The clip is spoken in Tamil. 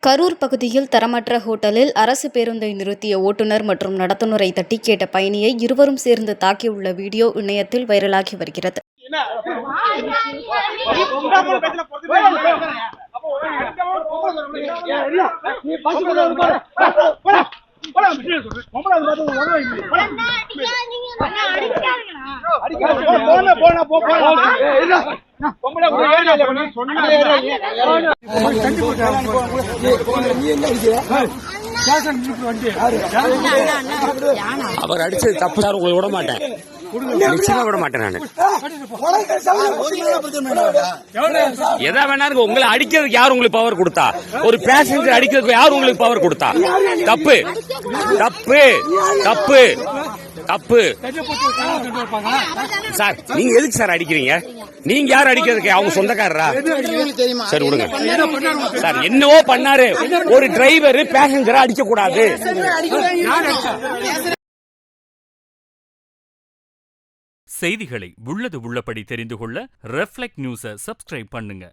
கரூர் பகுதியில் தரமற்ற ஹோட்டலில் அரசு பேருந்தை நிறுத்திய ஓட்டுநர் மற்றும் நடத்துனரை தட்டி கேட்ட பயணியை இருவரும் சேர்ந்து தாக்கியுள்ள வீடியோ இணையத்தில் வைரலாகி வருகிறது. அவர் அடிச்சது தப்பு சார், உங்களை விட மாட்டேன், நிச்சயமா விட மாட்டேன். நான் எதா வேணாலும் உங்களை அடிக்கிறதுக்கு யார் உங்களுக்கு பவர் கொடுத்தா? ஒரு பேசஞ்சர் அடிக்கிறதுக்கு யார் உங்களுக்கு பவர் கொடுத்தா? தப்பு தப்பு தப்பு தப்பு சார். நீங்க எதுக்கு சார் அடிக்கிறீங்க? நீங்க யார் அடிக்கிறதுக்கு? அவங்க சொந்தக்காரரா? சரி விடுங்க சார். என்னவோ பண்ணாரு. ஒரு டிரைவர் பேசஞ்சரை அடிக்க கூடாது. செய்திகளை உள்ளது உள்ளபடி தெரிந்து கொள்ள ரெஃப்ளெக்ட் நியூஸை சப்ஸ்கிரைப் பண்ணுங்க.